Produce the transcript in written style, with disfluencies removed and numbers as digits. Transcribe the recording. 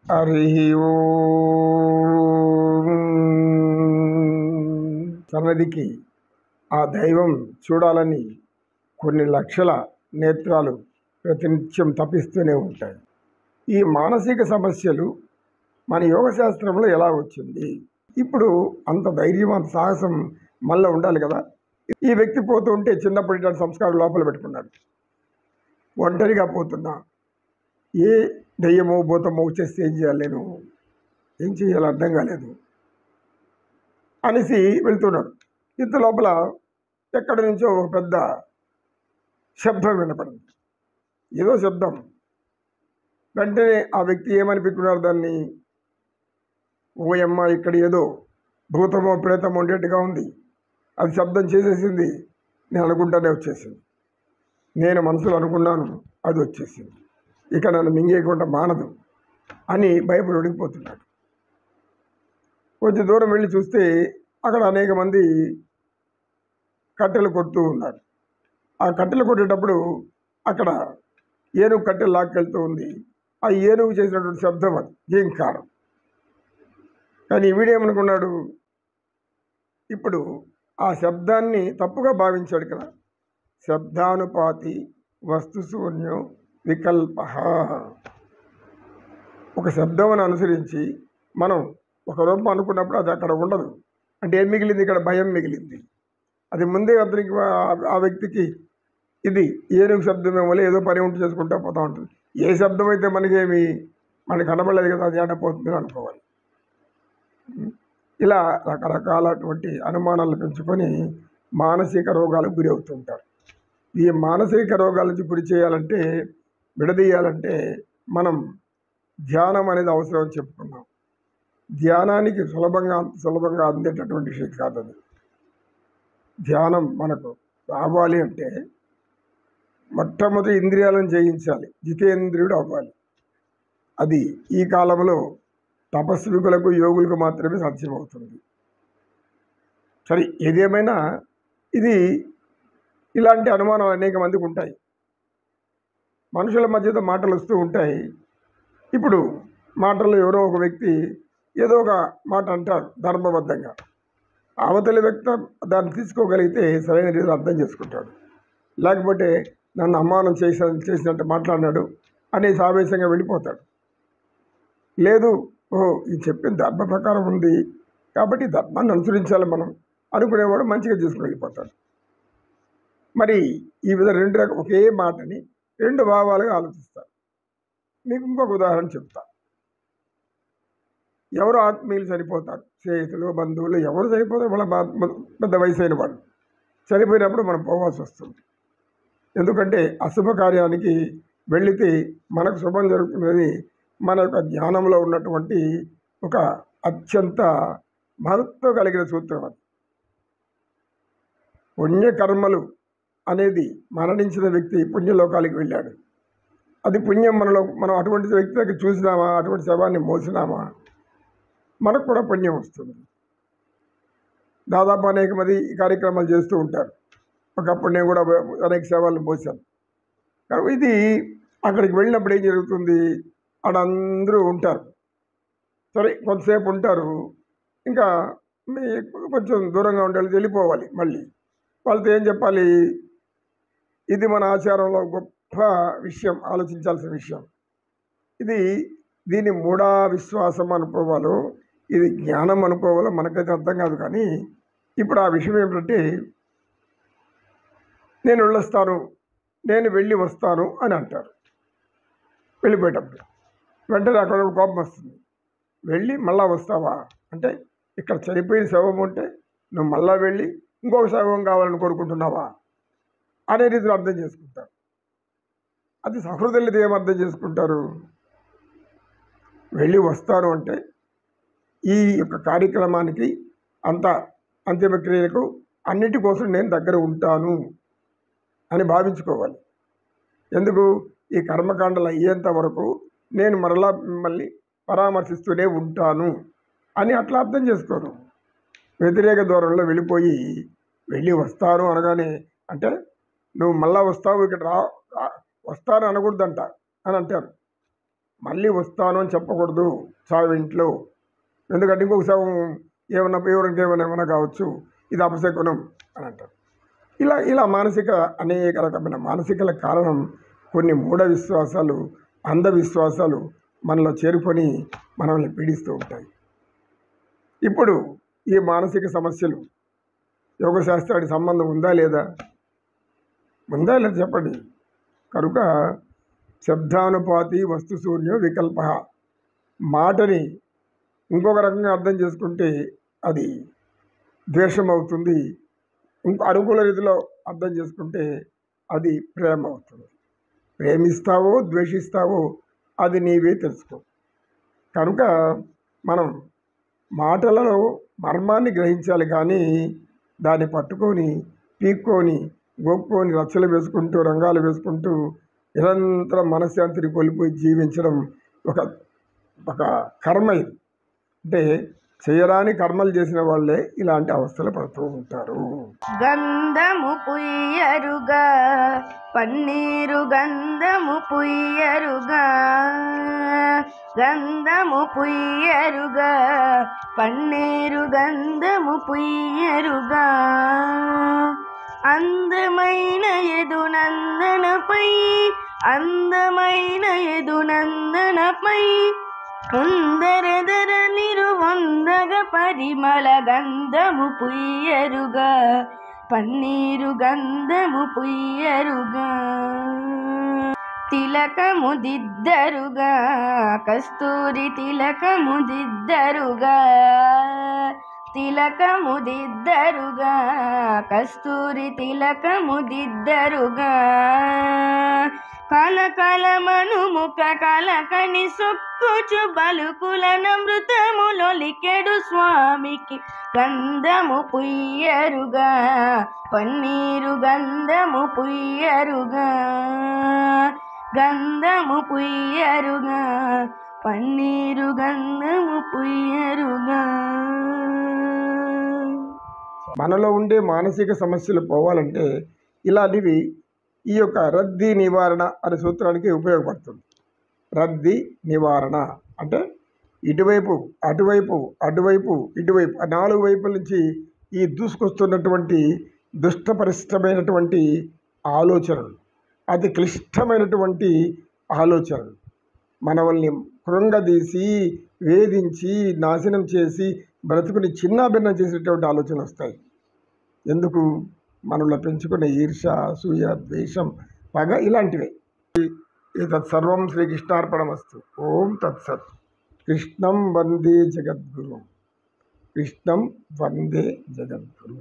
హరి ఓం. సన్నదికి ఆ దైవం చూడాలని కొన్ని లక్షల నేత్రాలు ప్రతినిత్యం తప్పిస్తూనే ఉంటాయి. ఈ మానసిక సమస్యలు మన యోగశాస్త్రంలో ఎలా వచ్చింది? ఇప్పుడు అంత ధైర్యం, అంత సాహసం మళ్ళీ ఉండాలి కదా. ఈ వ్యక్తి పోతూ ఉంటే చిన్నప్పటి సంస్కారం లోపల పెట్టుకున్నాడు. ఒంటరిగా పోతున్నా ఏ దెయ్యమో భూతమో వచ్చేస్తే ఏం చేయాలి, నేను ఏం చేయాలో అర్థం కాలేదు అనేసి వెళ్తున్నాడు. ఇంత లోపల ఎక్కడి నుంచో ఒక పెద్ద శబ్దం వినపడింది. ఏదో శబ్దం. వెంటనే ఆ వ్యక్తి ఏమనిపించుకున్నాడు, దాన్ని ఓయమ్మ ఇక్కడ ఏదో భూతమో ప్రేతమో ఉండేట్టుగా ఉంది, అది శబ్దం చేసేసింది, నేను అనుకుంటానే వచ్చేసింది, నేను మనసులో అనుకున్నాను అది వచ్చేసింది, ఇక నన్ను మింగేయకుండా మానదు అని భయపడి ఉడికిపోతున్నాడు. కొంచెం దూరం వెళ్ళి చూస్తే అక్కడ అనేక మంది కట్టెలు కొడుతూ ఉన్నారు. ఆ కట్టెలు కొట్టేటప్పుడు అక్కడ ఏనుగు కట్టెలు లాక్కెళ్తూ ఉంది. ఆ ఏనుగు చేసినటువంటి శబ్దం అది జీంకారం. కానీ వీడేమనుకున్నాడు, ఇప్పుడు ఆ శబ్దాన్ని తప్పుగా భావించాడు కదా. శబ్దానుపాతి వస్తుశూన్యం వికల్ప. ఒక శబ్దం అనుసరించి మనం ఒక రూపం అనుకున్నప్పుడు అది అక్కడ ఉండదు. అంటే ఏం మిగిలింది, ఇక్కడ భయం మిగిలింది. అది ముందే అతనికి ఆ వ్యక్తికి ఇది ఏనుగు శబ్దమేమో, ఏదో పని ఉంటే చేసుకుంటూ పోతూ ఉంటుంది. ఏ శబ్దం అయితే మనకి కనబడలేదు కదా, అది ఆడపోతుందని అనుకోవాలి. ఇలా రకరకాలటువంటి అనుమానాలు పెంచుకొని మానసిక రోగాలకు గురి అవుతుంటారు. ఈ మానసిక రోగాల నుంచి గురి చేయాలంటే, విడదీయాలంటే మనం ధ్యానం అనేది అవసరం అని చెప్పుకున్నాం. ధ్యానానికి సులభంగా అందేటటువంటి విషయం కాదు అది. ధ్యానం మనకు రావాలి అంటే మొట్టమొదటి ఇంద్రియాలను జయించాలి, జితేంద్రియుడు అవ్వాలి. అది ఈ కాలంలో తపస్వికులకు, యోగులకు మాత్రమే సాధ్యమవుతుంది. సరే, ఏదేమైనా ఇది ఇలాంటి అనుమానాలు అనేక మందికి ఉంటాయి. మనుషుల మధ్యతో మాటలు వస్తూ ఉంటాయి. ఇప్పుడు మాటల్లో ఎవరో ఒక వ్యక్తి ఏదో ఒక మాట అంటారు ధర్మబద్ధంగా. అవతలి వ్యక్తి దాన్ని తీసుకోగలిగితే సరైన రీతిలో అర్థం చేసుకుంటాడు. లేకపోతే నన్ను అవమానం చేసినట్టు మాట్లాడినాడు అనేసి ఆవేశంగా వెళ్ళిపోతాడు. లేదు, ఇది చెప్పిన ధర్మ ప్రకారం ఉంది కాబట్టి ధర్మాన్ని అనుసరించాలి మనం అనుకునేవాడు మంచిగా చేసుకుని వెళ్ళిపోతాడు. మరి ఈ విధంగా ఒకే మాటని రెండు భావాలుగా ఆలోచిస్తారు. మీకు ఇంకొక ఉదాహరణ చెప్తా. ఎవరు ఆత్మీయులు చనిపోతారు, స్నేహితులు, బంధువులు ఎవరు చనిపోతారు, వాళ్ళ పెద్ద వయసు అయిన వాళ్ళు చనిపోయినప్పుడు మనం పోవాల్సి వస్తుంది. ఎందుకంటే అశుభ కార్యానికి వెళితే మనకు శుభం జరుగుతున్నది మన యొక్క జ్ఞానంలో ఉన్నటువంటి ఒక అత్యంత మహత్వం కలిగిన సూత్రం. అది పుణ్యకర్మలు అనేది మరణించిన వ్యక్తి పుణ్యలోకాలకు వెళ్ళాడు. అది పుణ్యం మనం అటువంటి వ్యక్తి దగ్గర చూసినామా, అటువంటి శవాన్ని మోసినామా, మనకు కూడా పుణ్యం వస్తుంది. దాదాపు అనేక మంది ఈ కార్యక్రమాలు చేస్తూ ఉంటారు. ఒకప్పుడు నేను కూడా అనేక శవాలను మోసాను. కానీ ఇది అక్కడికి వెళ్ళినప్పుడు ఏం జరుగుతుంది, అక్కడందరూ ఉంటారు. సరే, కొంతసేపు ఉంటారు, ఇంకా కొంచెం దూరంగా ఉండే వెళ్ళిపోవాలి. మళ్ళీ వాళ్ళతో ఏం చెప్పాలి, ఇది మన ఆచారంలో గొప్ప విషయం, ఆలోచించాల్సిన విషయం. దీన్ని మూఢా విశ్వాసం అనుకోవాలో, ఇది జ్ఞానం అనుకోవాలో మనకైతే అర్థం కాదు. కానీ ఇప్పుడు ఆ విషయం ఏమిటంటే, నేను వెళ్ళొస్తాను, నేను వెళ్ళి వస్తాను అని అంటారు. వెళ్ళిపోయేటప్పుడు వెంటనే అక్కడ కోపం వస్తుంది. వెళ్ళి మళ్ళా వస్తావా అంటే, ఇక్కడ చనిపోయిన శవం ఉంటే నువ్వు మళ్ళా వెళ్ళి ఇంకొక శవం కావాలని కోరుకుంటున్నావా అనే రీతిలో అర్థం చేసుకుంటారు. అది సహృదయులది ఏమర్థం చేసుకుంటారు, వెళ్ళి వస్తాను అంటే ఈ యొక్క కార్యక్రమానికి అంతిమక్రియలకు అన్నిటి కోసం నేను దగ్గర ఉంటాను అని భావించుకోవాలి. ఎందుకు, ఈ కర్మకాండలు అయ్యేంత వరకు నేను మరలా మిమ్మల్ని పరామర్శిస్తూనే ఉంటాను అని అట్లా అర్థం చేసుకోరు. వ్యతిరేక ధోరణిలో వెళ్ళి వస్తాను అనగానే, అంటే నువ్వు మళ్ళా వస్తావు, ఇక్కడ వస్తాను అనకూడదంట అని అంటారు. మళ్ళీ వస్తాను అని చెప్పకూడదు చావింట్లో. ఎందుకంటే ఇంకొక శవం ఏమన్నా ఎవరికి ఏమైనా కావచ్చు, ఇది అపశకునం అని అంటారు. ఇలా ఇలా మానసిక అనేక రకమైన మానసికల కారణం కొన్ని మూఢ విశ్వాసాలు, అంధవిశ్వాసాలు మనలో చేరుకొని మనల్ని పీడిస్తూ ఉంటాయి. ఇప్పుడు ఈ మానసిక సమస్యలు యోగశాస్త్రానికి సంబంధం ఉందా లేదా చెప్పండి. కనుక శబ్దానుపాతి వస్తు శూన్యో వికల్ప. మాటని ఇంకొక రకంగా అర్థం చేసుకుంటే అది ద్వేషం అవుతుంది, అనుకూల రీతిలో అర్థం చేసుకుంటే అది ప్రేమ అవుతుంది. ప్రేమిస్తావో ద్వేషిస్తావో అది నీవే తెలుసుకో. కనుక మనం మాటలలో మర్మాన్ని గ్రహించాలి, కానీ దాన్ని పట్టుకొని పీక్కొని గొప్పని రచ్చలు వేసుకుంటూ రంగాలు వేసుకుంటూ నిరంతరం మనశ్శాంతిని కోల్పోయి జీవించడం ఒక ఒక కర్మ. ఇది అంటే చేయరాని కర్మలు చేసిన వాళ్ళే ఇలాంటి అవస్థలు పడుతూ ఉంటారు. గంధము పుయ్యరుగా పన్నీరు గంధము పుయ్యరుగా, గంధము పుయ్యరుగా పన్నీరు గంధము పుయ్యరుగా, అందమైన యదునందనపై అందమైన యదునందనపై సుందరధర నిరువందగ పరిమళ గంధము పుయ్యరుగా పన్నీరు గంధము పుయ్యరుగా, తిలకము దిద్దరుగా కస్తూరి తిలకము దిద్దరుగా, తిలకము దిద్దరుగా కస్తూరి తిలకము దిద్దరుగా, కలకలమను ముఖ కలకని సొక్కుచు బలుకులనమృతములొలికెడు స్వామికి గంధము పుయ్యరుగా పన్నీరు గంధము పుయ్యరుగా, గంధము పుయ్యరుగా పన్నీరు గంధము పుయ్యరుగా. మనలో ఉండే మానసిక సమస్యలు పోవాలంటే ఇలాంటివి ఈ యొక్క రద్దీ నివారణ అనే సూత్రానికి ఉపయోగపడుతుంది. రద్దీ నివారణ అంటే ఇటువైపు అటువైపు అటువైపు ఇటువైపు ఆ నాలుగు వైపుల నుంచి ఈ దూసుకొస్తున్నటువంటి దుష్టపరిష్టమైనటువంటి ఆలోచనలు, అతి క్లిష్టమైనటువంటి ఆలోచనలు మనల్ని కృంగదీసి వేధించి నాశనం చేసి బ్రతుకుని చిన్నాభిన్నం చేసేటువంటి ఆలోచనలు వస్తాయి. ఎందుకు? మనలో పెంచుకునే ఈర్ష, అసూయ, ద్వేషం, పగ ఇలాంటివే. తత్సర్వం శ్రీకృష్ణార్పణమస్తు. ఓం తత్సత్. కృష్ణం వందే జగద్గురు, కృష్ణం వందే జగద్గురు.